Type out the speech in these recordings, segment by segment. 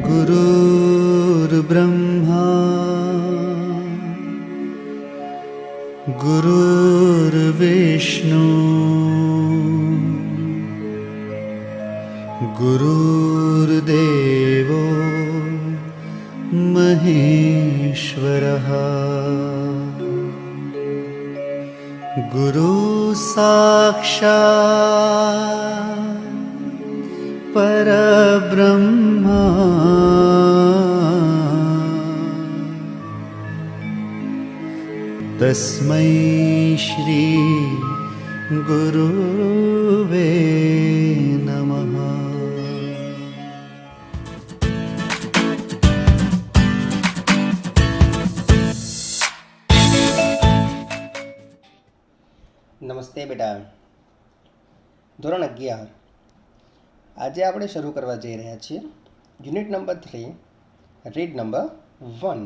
गुरुर्ब्रह्मा गुरुर्विष्णु गुरुर्देवो महेश्वरः गुरु साक्षात् परब्रह्मा तस्मै श्री गुरुवे नमः। નમસ્તે બેટા. ધોરણ 11 આજે આપણે શરૂ કરવા જઈ રહ્યા છીએ યુનિટ નંબર 3 રીડ નંબર 1.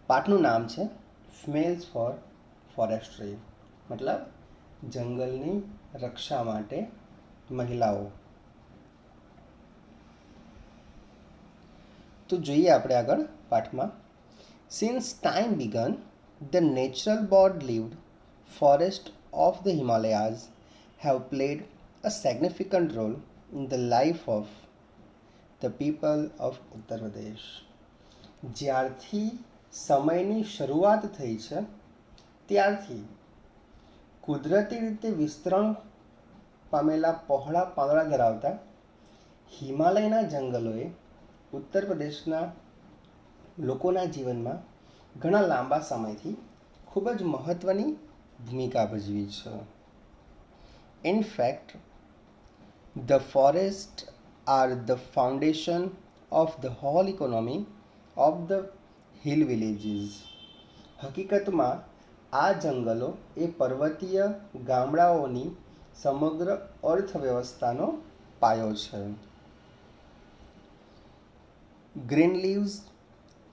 પાઠનું નામ છે ફિમેલ્સ ફોર ફોરેસ્ટ્રી, મતલબ જંગલની રક્ષા માટે મહિલાઓ. તો જોઈએ આપણે આગળ પાઠમાં. Since time began the natural board lived forests of the Himalayas have played a significant role in the life of the people of Uttar Pradesh. જ્યારથી સમયની શરૂઆત થઈ છે ત્યારથી કુદરતી રીતે વિસ્તરણ પામેલા પહોળા પાંદડા ધરાવતા હિમાલયના જંગલોએ ઉત્તર પ્રદેશના લોકોના જીવનમાં ઘણા લાંબા સમયથી ખૂબ જ મહત્ત્વની ભૂમિકા ભજવી છે. In fact, the forests are the foundation of the whole economy of the hill villages. હકીકતમાં આ જંગલો એ પર્વતીય ગામડાઓની સમગ્ર અર્થવ્યવસ્થાનો પાયો છે. Green leaves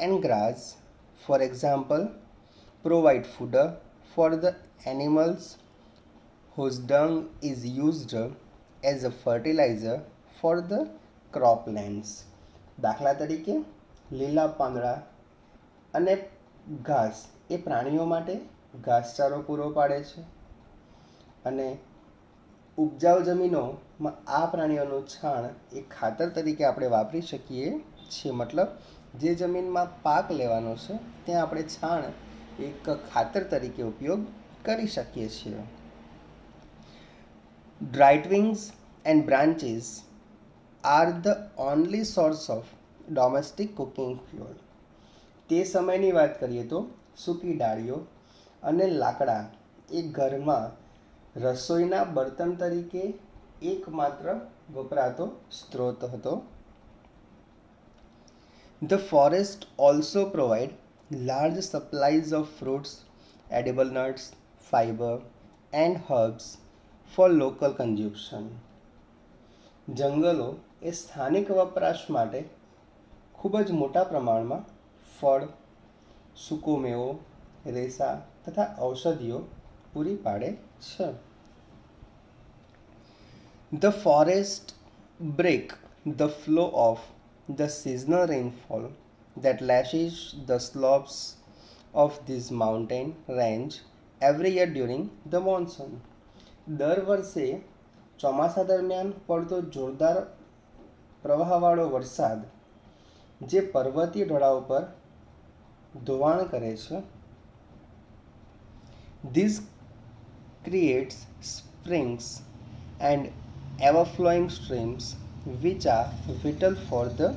and grass, for example, provide fodder for the animals whose dung is used as a fertilizer for the croplands. દાખલા તરીકે લીલા પાંદડા અને ઘાસ એ પ્રાણીઓ માટે ઘાસચારો પૂરો પાડે છે અને ઉપજાઉ જમીનોમાં આ પ્રાણીઓનું છાણ એ ખાતર તરીકે આપણે વાપરી શકીએ છીએ. મતલબ જે જમીનમાં પાક લેવાનો છે ત્યાં આપણે છાણ એક ખાતર તરીકે ઉપયોગ કરી શકીએ છીએ. Dry twigs and branches are the only source of domestic cooking fuel. તે સમયની વાત કરીએ તો સૂકી ડાળીઓ અને લાકડા એ ઘરમાં રસોઈના બર્તન તરીકે એકમાત્ર વપરાતો સ્ત્રોત હતો. The forest also provide large supplies of fruits, edible nuts, fiber and herbs for local consumption. જંગલો એ સ્થાનિક વપરાશ માટે ખૂબ જ મોટા પ્રમાણમાં ફળ, સૂકો મેવો, રેસા તથા ઔષધિઓ પૂરી પાડે છે. The forest break the flow of the seasonal rainfall that lashes the slopes of this mountain range every year during the monsoon. દર વર્ષે ચોમાસા દરમિયાન પડતો જોરદાર પ્રવાહવાળો વરસાદ જે પર્વતીય ઢોળાવ પર ધોવાણ કરે છે. This creates springs and ever-flowing streams which are vital for the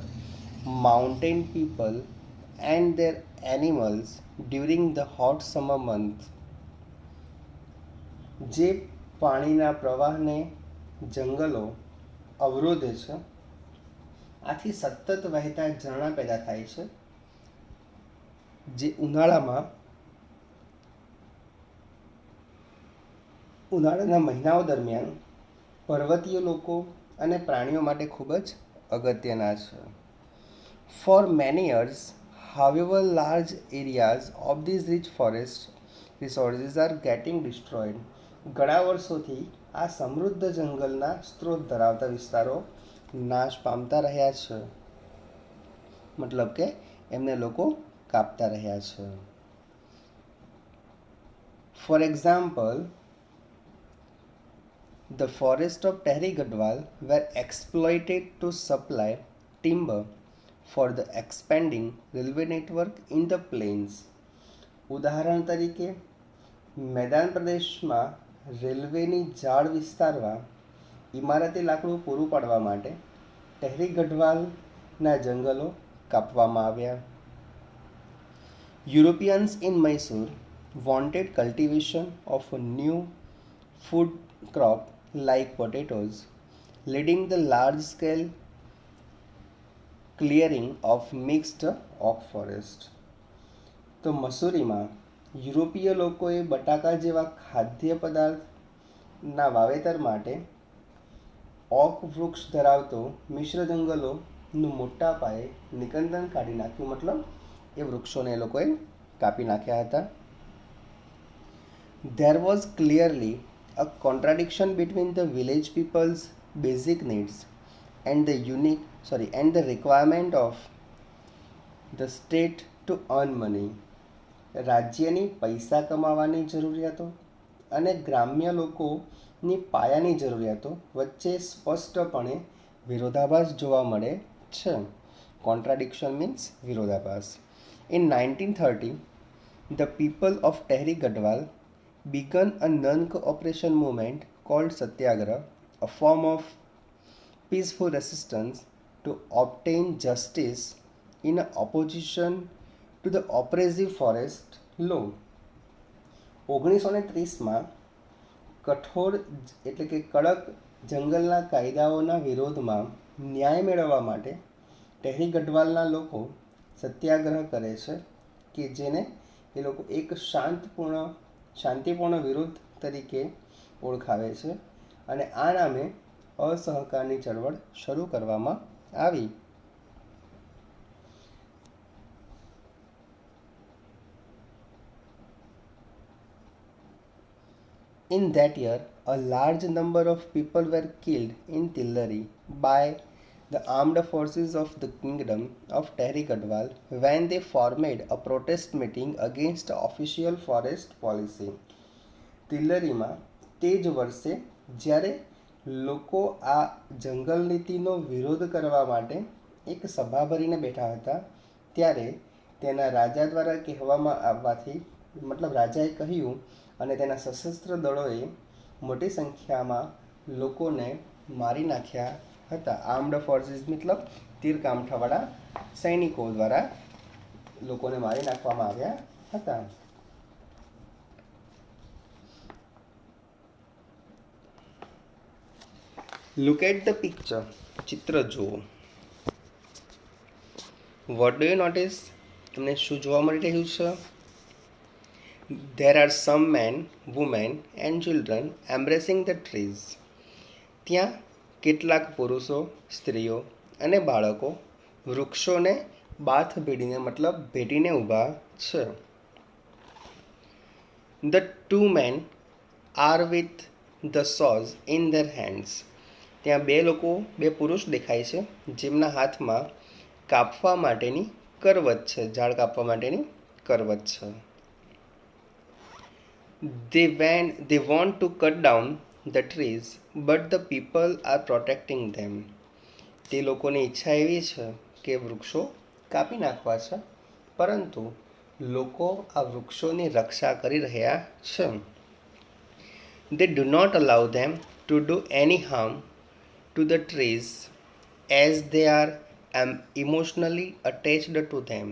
mountain people and their animals during the hot summer months. જે પાણીના પ્રવાહને જંગલો અવરોધે છે, આથી સતત વહેતા ઝરણા પેદા થાય છે જે ઉનાળાના મહિનાઓ દરમિયાન પર્વતીય લોકો અને પ્રાણીઓ માટે ખૂબ જ અગત્યના છે. For many years, however, large areas of these rich forest resources are getting destroyed. ઘણા વર્ષોથી આ સમૃદ્ધ જંગલના સ્ત્રોત ધરાવતા વિસ્તારો નાશ પામતા રહ્યા છે. મતલબ કે એમને લોકો કાપતા રહ્યા છે. For example, the forests of Tehri Gadwal were exploited to supply timber for the expanding railway network in the plains. ઉદાહરણ તરીકે, મેદાન પ્રદેશમાં રેલવેની જાળ વિસ્તારવા ઇમારતી લાકડું પૂરું પાડવા માટે ટેહરી ગઢવાલના જંગલો કાપવામાં આવ્યા. Europeans in Mysore wanted cultivation of a new food crop like potatoes, leading the large-scale clearing of mixed oak forest. તો મસૂરીમાં યુરોપીય લોકોએ બટાકા જેવા ખાદ્ય પદાર્થના વાવેતર માટે ઓક વૃક્ષ ધરાવતો મિશ્ર જંગલોનું મોટા પાયે નિકંદન કાઢી નાખ્યું, મતલબ એ વૃક્ષોને એ લોકોએ કાપી નાખ્યા હતા. There was clearly a contradiction between the village people's basic needs and the requirement of the state to earn money. રાજ્યની પૈસા કમાવાની જરૂરિયાતો અને ગ્રામ્ય લોકોની પાયાની જરૂરિયાતો વચ્ચે સ્પષ્ટપણે વિરોધાભાસ જોવા મળે છે. કોન્ટ્રાડિક્શન મીન્સ વિરોધાભાસ. In 1930, the people of Tehri Gadwal began a non-cooperation movement called Satyagraha, a form of peaceful resistance to obtain justice in opposition to the oppressive forest law. 1930માં કઠોર એટલે કે કડક જંગલના કાયદાઓના વિરોધમાં ન્યાય મેળવવા માટે ટેહરી ગઢવાલના લોકો સત્યાગ્રહ કરે છે, કે જેને એ લોકો એક શાંતિપૂર્ણ વિરોધ તરીકે ઓળખાવે છે, અને આ નામે અસહકારની ચળવળ શરૂ કરવામાં આવી. In that year, a large number of people were killed in Tillari by the armed forces of the kingdom of Tehri Gadwal when they formed a protest meeting against official forest policy. તિલ્લરીમાં તે જ વર્ષે જ્યારે લોકો આ જંગલ નીતિનો વિરોધ કરવા માટે એક સભા ભરીને બેઠા હતા, ત્યારે તેના રાજા દ્વારા કહેવામાં આવવાથી, મતલબ રાજાએ કહ્યું અને તેના સશસ્ત્ર દળોએ મોટી સંખ્યામાં લોકોને મારી નાખ્યા હતા. આર્મ્ડ ફોર્સિસ મતલબ તીર કામઠાવાળા સૈનિકો દ્વારા લોકોને મારી નાખવામાં આવ્યા હતા. Look at the picture. ચિત્ર જુઓ. What do you notice? તમને શું જોવા મળી રહ્યું છે? There are some men, women and children embracing the trees. ત્યાં કેટલાક પુરુષો, સ્ત્રીઓ અને બાળકો વૃક્ષોને બાથ ભીડીને મતલબ ભેટીને ઊભા છે. The two men are with the saws in their hands. ત્યાં બે પુરુષ દેખાય છે, જેમના હાથમાં કાપવા માટેની કરવત છે, ઝાડ કાપવા માટેની કરવત છે. They want to cut down the trees, but the people are protecting them. તે લોકોની ઈચ્છા એવી છે કે વૃક્ષો કાપી નાખવા છે, પરંતુ લોકો આ વૃક્ષોની રક્ષા કરી રહ્યા છે. They do not allow them to do any harm to the trees as they are emotionally attached to them.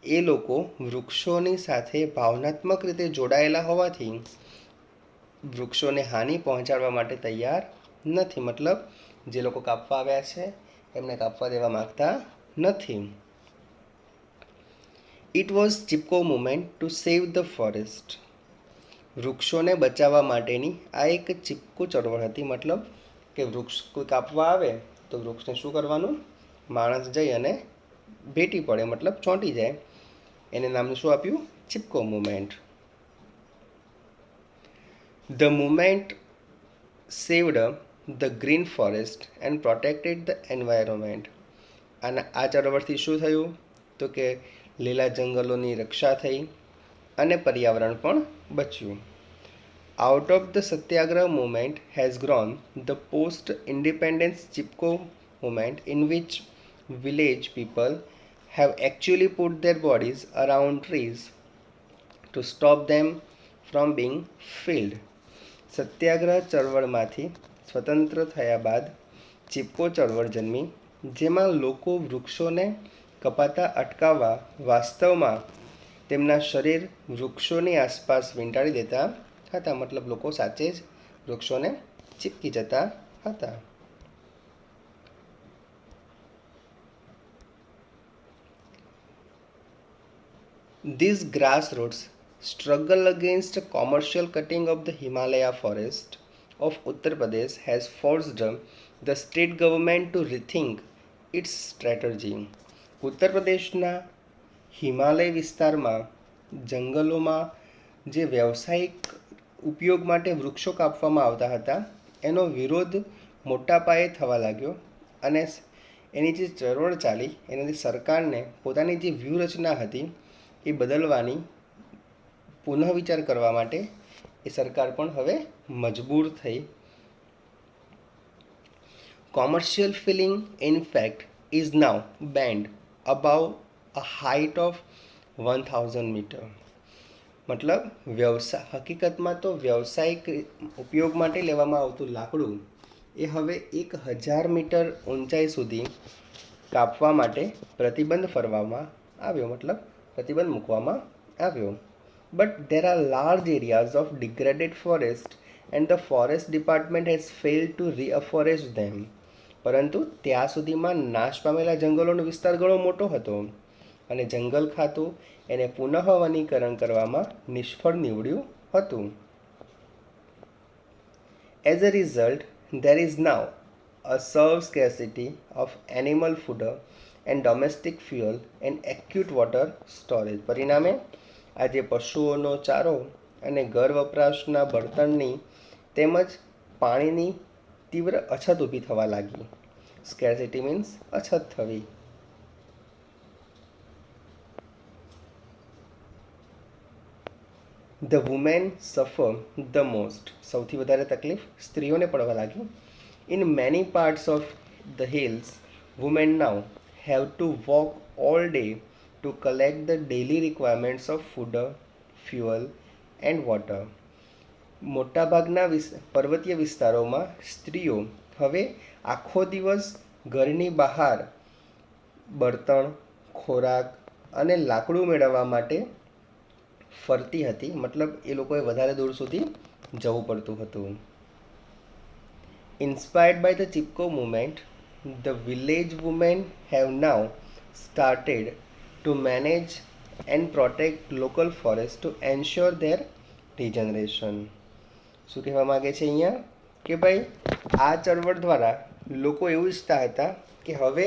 એ લોકો વૃક્ષોની સાથે ભાવનાત્મક રીતે જોડાયેલા હોવાથી વૃક્ષોને હાનિ પહોંચાડવા માટે તૈયાર નથી, મતલબ જે લોકો કાપવા આવ્યા છે એમને કાપવા દેવા માંગતા નથી. It was Chipko movement to save the forest. વૃક્ષોને બચાવવા માટેની આ એક ચીપકો ચળવળ હતી, મતલબ કે વૃક્ષ કોઈ કાપવા આવે તો વૃક્ષને શું કરવાનું, માણસ જઈ અને ભેટી પડે, મતલબ ચોંટી જાય, એને નામનું શું આપ્યું, Chipko movement. The movement saved the green forest and protected the environment. આ ચળવળથી શું થયું તો કે લીલા જંગલોની રક્ષા થઈ અને પર્યાવરણ પણ બચ્યું. Out of the Satyagraha movement has grown the post-independence Chipko movement, in which village people have actually put their bodies around trees to stop them from being felled. સત્યાગ્રહ ચળવળમાંથી સ્વતંત્ર થયા બાદ ચિપકો ચળવળ જન્મી, જેમાં લોકો વૃક્ષોને કપાતા અટકાવવા વાસ્તવમાં તેમના શરીર વૃક્ષોની આસપાસ વીંટાળી દેતા હતા. મતલબ લોકો સાચે જ વૃક્ષોને ચીપકી જતા હતા. These grassroots struggle against commercial cutting of the Himalaya forest of Uttar Pradesh has forced the state government to rethink its strategy. ઉત્તર પ્રદેશના હિમાલય વિસ્તારમાં જંગલોમાં જે વ્યવસાયિક ઉપયોગ માટે વૃક્ષો કાપવામાં આવતા હતા એનો વિરોધ મોટા પાયે થવા લાગ્યો અને એની જે ચળવળ ચાલી એનાથી સરકારને પોતાની જે વ્યૂહરચના હતી એ બદલવાની પુનઃવિચાર કરવા માટે એ સરકાર પણ હવે મજબૂર થઈ. Commercial filling in fact is now banned above a height of 1000 meter. મતલબ હકીકતમાં તો વ્યવસાયિક ઉપયોગ માટે લેવામાં આવતું લાકડું એ હવે 1000 મીટર ઊંચાઈ સુધી કાપવા માટે પ્રતિબંધ ફરવામાં આવ્યો, મતલબ પ્રતિબંધ મૂકવામાં આવ્યો. But there are large areas of degraded forest and the forest department has failed to reforest them. પરંતુ ત્યાં સુધીમાં નાશ પામેલા જંગલોનો વિસ્તાર ઘણો મોટો હતો અને જંગલ ખાતું એને પુનઃ વનીકરણ કરવામાં નિષ્ફળ નીવડ્યું હતું. As a result, there is now a severe scarcity of animal fodder and domestic fuel and acute water storage. પરિણામે આજે પશુઓનો ચારો અને ઘર વપરાશના બળતણની તેમજ પાણીની તીવ્ર અછત ઊભી થવા લાગી. સ્કેર્સિટી મીન્સ અછત થવી. The women suffer the most. સૌથી વધારે તકલીફ સ્ત્રીઓને પડવા લાગી. In many parts of the hills, women now have to walk all day to collect the daily requirements of food, fuel and water. મોટાભાગના પર્વતીય વિસ્તારોમાં સ્ત્રીઓ હવે આખો દિવસ ઘરની બહાર બળતણ, ખોરાક અને લાકડું મેળવવા માટે ફરતી હતી. મતલબ એ લોકોએ વધારે દૂર સુધી જવું પડતું હતું. Inspired by the Chipko movement, the village women have now started to manage and protect local forests to ensure their regeneration. શું કહેવા માગે છે અહીંયા કે ભાઈ આ ચળવળ દ્વારા લોકો એવું ઈચ્છતા હતા કે હવે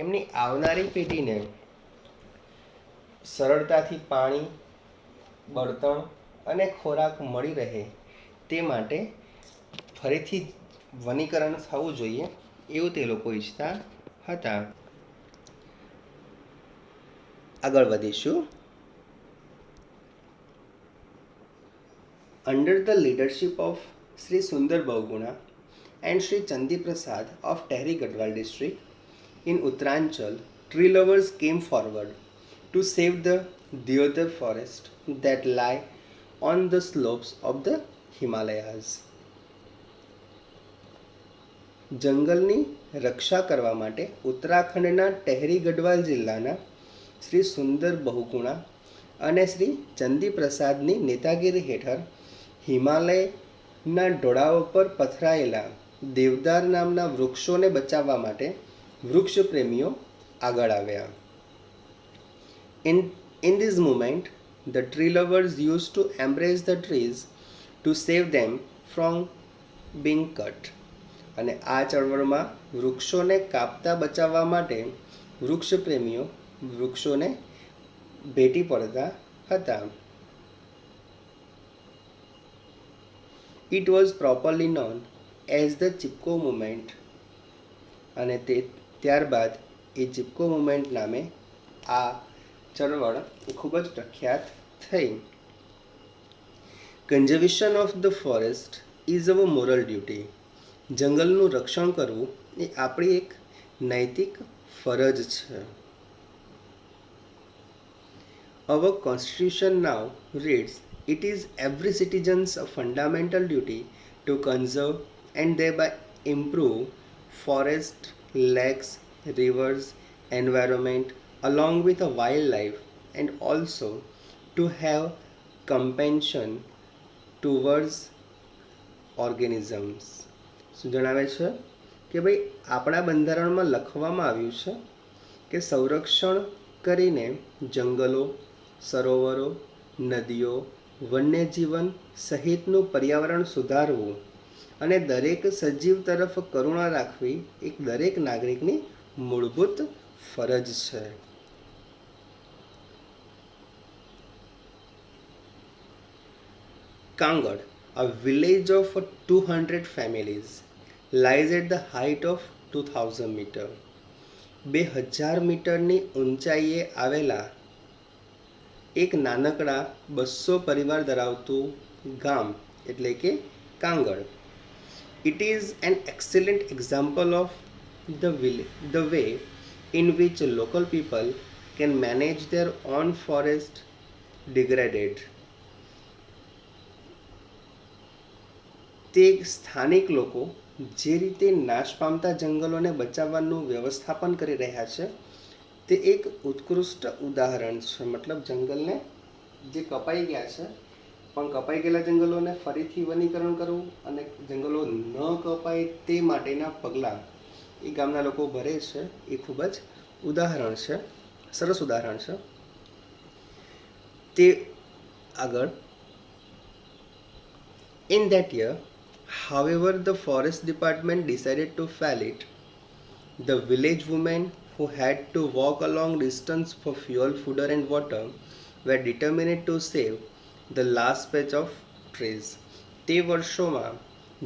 એમની આવનારી પેઢીને સરળતાથી પાણી, બળતણ અને ખોરાક મળી રહે તે માટે ફરીથી વનીકરણ થવું જોઈએ એવું તે લોકો ઈચ્છતા હતા. આગળ વધીશું. Under the leadership of Sri Sundar Bahuguna and Sri Chandi Prasad of Tehri Gadwal district in Uttaranchal, tree lovers came forward to save the deodar forest that lie on the slopes of the Himalayas. જંગલની રક્ષા કરવા માટે ઉત્તરાખંડના ટેહરી ગઢવાલ જિલ્લાના શ્રી સુંદર બહુગુણા અને શ્રી ચંદી પ્રસાદની નેતાગીરી હેઠળ હિમાલયના ઢોળાવો પર પથરાયેલા દેવદાર નામના વૃક્ષોને બચાવવા માટે વૃક્ષ પ્રેમીઓ આગળ આવ્યા. In this movement, the tree lovers used to embrace the trees to save them from being cut. અને આ ચળવળમાં વૃક્ષોને કાપતા બચાવવા માટે વૃક્ષ પ્રેમીઓ વૃક્ષોને ભેટી પડતા હતા. It was properly known as the Chipko movement અને ત્યારબાદ એ ચિપકો મુવમેન્ટ નામે આ ચળવળ ખૂબ જ પ્રખ્યાત થઈ. Conservation of the forest is our moral duty. જંગલનું રક્ષણ કરવું એ આપણી એક નૈતિક ફરજ છે. Our constitution now reads, it is every citizen's fundamental duty to conserve and thereby improve forest, lakes, rivers, environment along with a wildlife, and also to have compassion towards organisms. શું જણાવે છે કે ભાઈ આપણા બંધારણમાં લખવામાં આવ્યું છે કે સંરક્ષણ કરીને જંગલો, સરોવરો, નદીઓ, વન્યજીવન સહિતનું પર્યાવરણ સુધારવું અને દરેક સજીવ તરફ કરુણા રાખવી એક દરેક નાગરિકની મૂળભૂત ફરજ છે. Kangad, a village of 200 families, lies at the height of 2000 meter. 2000 મીટરની ઊંચાઈએ આવેલા એક નાનકડા 200 પરિવાર ધરાવતું ગામ એટલે કે Kangad. It is an excellent example of the way in which local people can manage their own forest degraded. તે સ્થાનિક લોકો જે રીતે નાશ પામતા જંગલોને બચાવવાનું વ્યવસ્થાપન કરી રહ્યા છે તે એક ઉત્કૃષ્ટ ઉદાહરણ છે. મતલબ જંગલને જે કપાઈ ગયા છે પણ કપાઈ ગયેલા જંગલોને ફરીથી વનીકરણ કરવું અને જંગલો ન કપાય તે માટેના પગલાં એ ગામના લોકો ભરે છે એ ખૂબ જ ઉદાહરણ છે, સરસ ઉદાહરણ છે. તે આગળ, in that year, however, the forest department decided to fell it. The village women who had to walk a long distance for fuel, food and water were determined to save the last patch of trees. તે વર્ષોમાં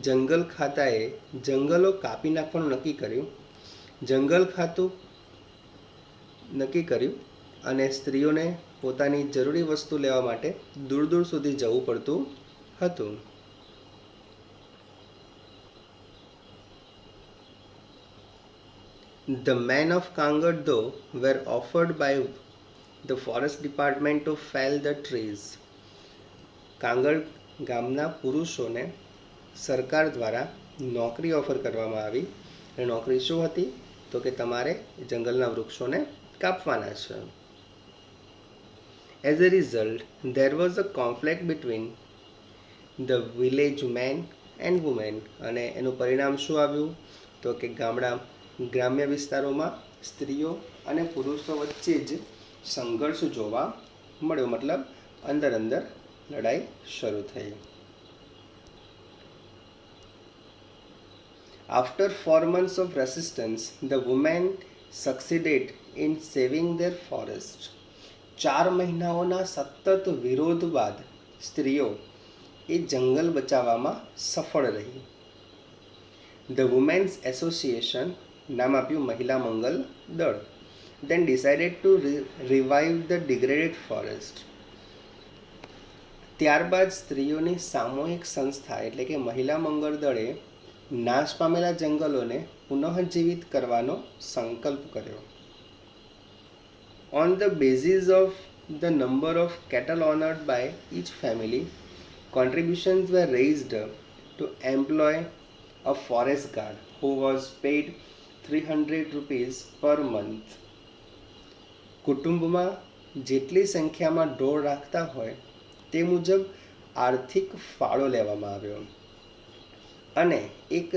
જંગલ ખાતાએ જંગલો કાપી નાખવાનું જંગલ ખાતું નક્કી કર્યું અને સ્ત્રીઓને પોતાની જરૂરી વસ્તુ લેવા માટે દૂર દૂર સુધી જવું પડતું હતું. The men of Kangad though were offered by the forest department to fell the trees. Kangad ગામના પુરુષોને સરકાર દ્વારા નોકરી ઓફર કરવામાં આવી અને નોકરી શું હતી તો કે તમારે જંગલના વૃક્ષોને કાપવાના છે. As a result, there was a conflict between the village men and women. અને એનું પરિણામ શું આવ્યું તો કે ગ્રામ્ય વિસ્તારોમાં સ્ત્રીઓ અને પુરુષો વચ્ચે જ સંઘર્ષ જોવા મળ્યો. મતલબ અંદર લડાઈ શરૂ થઈ. After 4 months of resistance, the women succeeded in saving their forest. 4 મહિનાઓના સતત વિરોધ બાદ સ્ત્રીઓ એ જંગલ બચાવવામાં સફળ રહી. The Women's Association, નામ આપ્યું મહિલા મંગલ દળ, then decided to revive the degraded forest. ત્યારબાદ સ્ત્રીઓની સામૂહિક સંસ્થા એટલે કે મહિલા મંગળ દળે નાશ પામેલા જંગલોને પુનઃજીવિત કરવાનો સંકલ્પ કર્યો. On the basis of the number of cattle honored by each family, contributions were raised to employ a forest guard who was paid 300 rupees per month. કુટુંબમાં જેટલી સંખ્યામાં ઢોર રાખતા હોય તે મુજબ આર્થિક ફાળો લેવામાં આવ્યો અને એક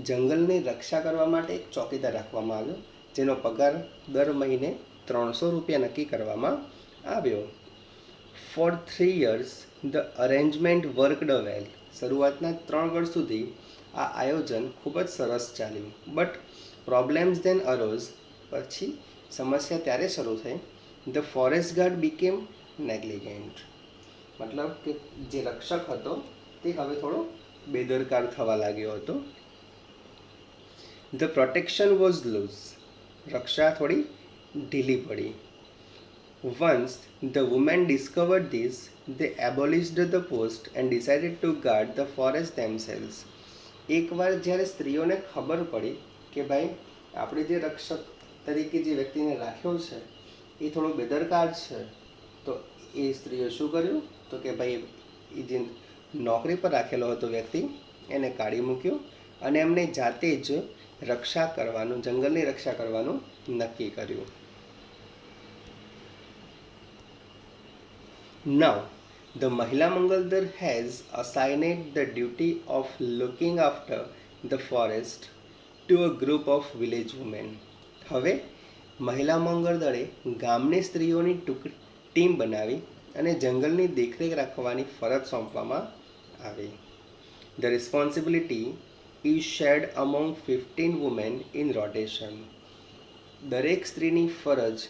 જંગલની રક્ષા કરવા માટે એક ચોકીદાર રાખવામાં આવ્યો જેનો પગાર દર મહિને 300 રૂપિયા નક્કી કરવામાં આવ્યો. For 3 years, the arrangement worked well. શરૂઆતના 3 વર્ષ સુધી આ આયોજન ખૂબ જ સરસ ચાલ્યું. But problems then arose. પછી સમસ્યા ત્યારે શરૂ થઈ. The forest guard became negligent. મતલબ કે જે રક્ષક હતો તે હવે થોડો બેદરકાર થવા લાગ્યો હતો. The protection was loose. રક્ષા થોડી ઢીલી પડી. Once the women discovered this, they abolished the post and decided to guard the forest themselves. એકવાર જ્યારે સ્ત્રીઓને ખબર પડી કે ભાઈ આપણે જે રક્ષક તરીકે જે વ્યક્તિને રાખ્યો છે એ થોડો બેદરકાર છે, તો એ સ્ત્રીઓ શું કર્યું તો કે ભાઈ એ જે નોકરી પર રાખેલો હતો વ્યક્તિ એને કાઢી મૂક્યો અને એમને જાતે જ રક્ષા કરવાનું, જંગલની રક્ષા કરવાનું નક્કી કર્યું. Now, the Mahila Mangal Dar has assigned the duty of looking after the forest to a group of village women. હવે મહિલા મંગળ દળે ગામની સ્ત્રીઓની ટીમ બનાવી અને જંગલની દેખરેખ રાખવાની ફરજ સોંપવામાં આવી. The responsibility is shared among 15 women in rotation. દરેક સ્ત્રીની ફરજ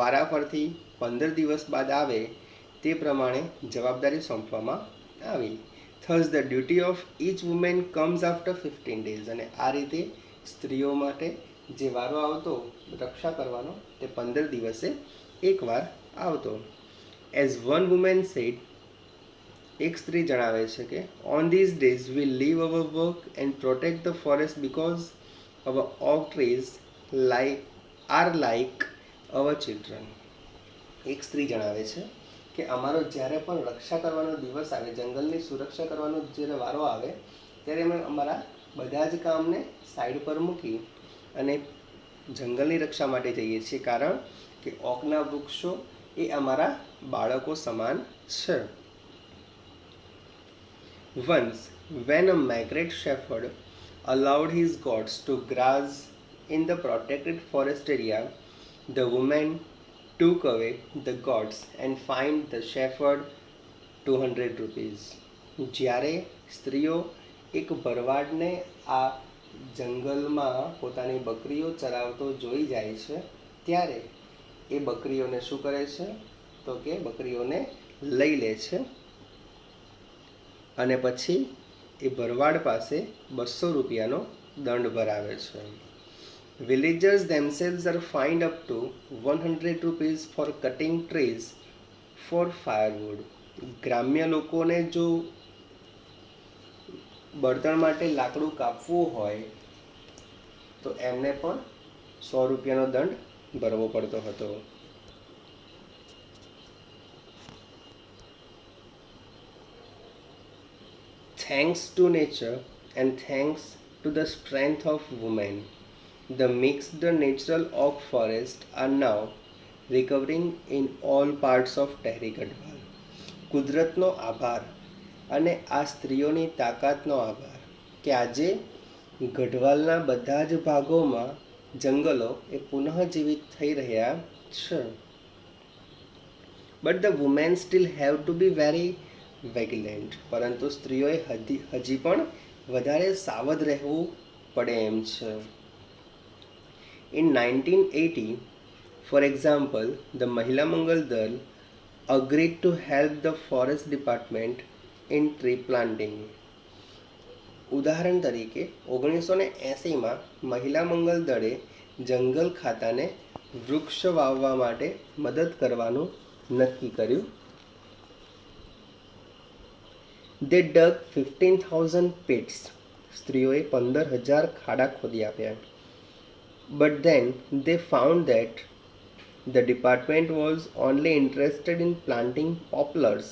વારાફરતી 15 દિવસ બાદ આવે તે પ્રમાણે જવાબદારી સોંપવામાં આવી. Thus the duty of each woman comes after 15 days. અને આ રીતે સ્ત્રીઓ માટે જે વારો આવતો રક્ષા કરવાનો તે 15 દિવસે એકવાર આવતો. As one woman said, એક સ્ત્રી જણાવે છે કે on these days we leave our work and protect the forest because our oak trees are like our children. એક સ્ત્રી જણાવે છે કે અમારો જ્યારે પણ રક્ષા કરવાનો દિવસ આવે, જંગલની સુરક્ષા કરવાનો જ્યારે વારો આવે ત્યારે અમે અમારા બધા જ કામને સાઈડ પર મૂકી અને જંગલની રક્ષા માટે જઈએ છીએ, કારણ કે ઓકના વૃક્ષો એ અમારા બાળકો સમાન છે. Once, when a migrant shepherd allowed his goats to graze in the protected forest area, the woman took away the goats and fined the shepherd 200 rupees. જ્યારે સ્ત્રીઓ એક ભરવાડને આ જંગલમાં પોતાની બકરીઓ ચરાવતો જોઈ જાય છે ત્યારે એ બકરીઓને શું કરે છે તો કે બકરીઓને લઈ લે છે અને પછી એ ભરવાડ પાસે 200 રૂપિયાનો દંડ ભરાવે છે. Villagers themselves are fined up to 100 rupees for cutting trees for firewood. ગ્રામ્ય લોકોને જો બળતણ માટે લાકડું કાપવું હોય તો એમને પણ 100 રૂપિયાનો દંડ ભરવો પડતો હતો. Thanks to nature and thanks to the strength of women, the mixed natural oak forests are now recovering in all parts of Tehri Garhwal. કુદરતનો આભાર અને આ સ્ત્રીઓની તાકાતનો આભાર કે આજે ગઢવાલના બધા જ ભાગોમાં જંગલો એ પુનઃજીવિત થઈ રહ્યા છે. But the women still have to be very vigilant. પરંતુ સ્ત્રીઓએ હજી પણ વધારે સાવધ રહેવું પડે એમ છે. In 1980, for example, the Mahila Mangal Dal agreed to help the forest department in tree planting. ઉદાહરણ તરીકે 1980માં મહિલા મંગલ દળે જંગલ ખાતાને વૃક્ષ વાવવા માટે મદદ કરવાનું નક્કી કર્યું. They dug 15,000 pits. સ્ત્રીઓએ 15,000 ખાડા ખોદી આપ્યા. But then they found that the department was only interested in planting poplars.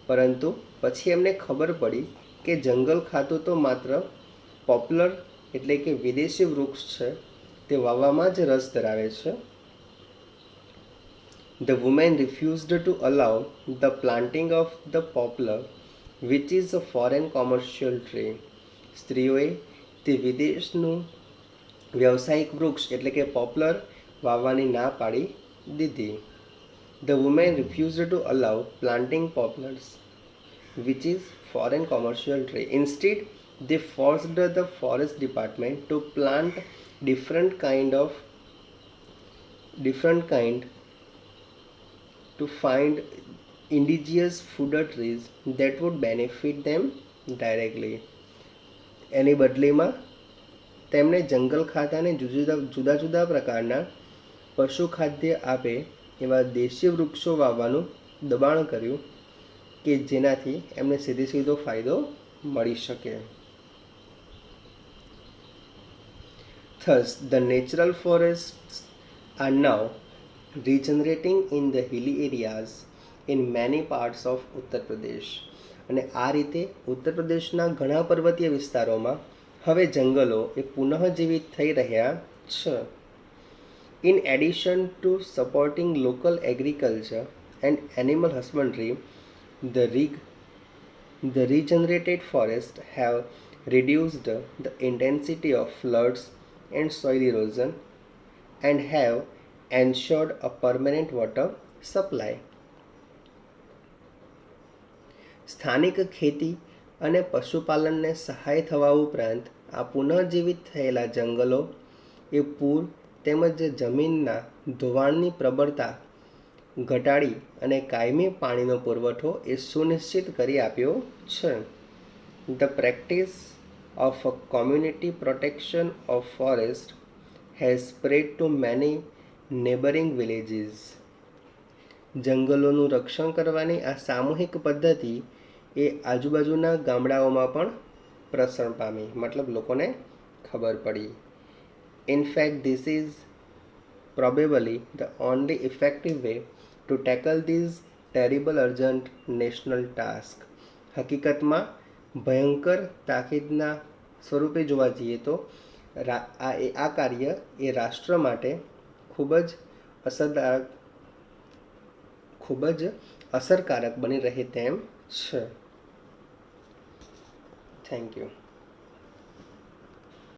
પરંતુ પછી એમને ખબર પડી કે જંગલ ખાતું તો માત્ર પોપ્લર એટલે કે વિદેશી વૃક્ષ છે તે વાવવામાં જ રસ ધરાવે છે. The women refused to allow the planting of the poplar, which is a foreign commercial tree. સ્ત્રીઓએ તે વિદેશનું વ્યવસાયિક વૃક્ષ એટલે કે પોપ્લર વાવવાની ના પાડી દીધી. The women refused to allow planting poplars, which is foreign commercial tree. Instead, they forced the forest department to plant different kind to find indigenous fooder trees that would benefit them directly. એની બદલીમાં તેમણે જંગલ ખાતાને જુદા જુદા પ્રકારના પશુ ખાદ્ય આપે એવા દેશી વૃક્ષો વાવવાનું દબાણ કર્યું કે જેનાથી એમને સીધો ફાયદો મળી શકે. Thus, the natural forests are now regenerating in the hilly areas in many parts of Uttar Pradesh. અને આ રીતે ઉત્તર પ્રદેશના ઘણા પર્વતીય વિસ્તારોમાં હવે જંગલો એ પુનઃજીવિત થઈ રહ્યા છે. In addition to supporting local agriculture and animal husbandry, the regenerated forests have reduced the intensity of floods and soil erosion and have ensured a permanent water supply. સ્થાનિક ખેતી અને પશુપાલનને સહાય થવા ઉપરાંત આ પુનઃજીવિત થયેલા જંગલો એ પૂર તેમજ જમીનના ધોવાણની પ્રબળતા ઘટાડી અને કાયમી પાણીનો પુરવઠો એ સુનિશ્ચિત કરી આપ્યો છે. The practice of a community protection of forest has spread to many neighboring villages. જંગલોનું રક્ષણ કરવાની આ સામૂહિક પદ્ધતિ એ આજુબાજુના ગામડાઓમાં પણ પ્રસરણ પામી, મતલબ લોકોને ખબર પડી. In fact, this is probably the only effective way to tackle these terrible urgent national tasks. હકીકતમાં ભયંકર તાકીદના સ્વરૂપે જોવા જઈએ તો આ કાર્ય એ રાષ્ટ્ર માટે ખૂબ જ અસરકારક બની રહે તેમ છે. Thank you.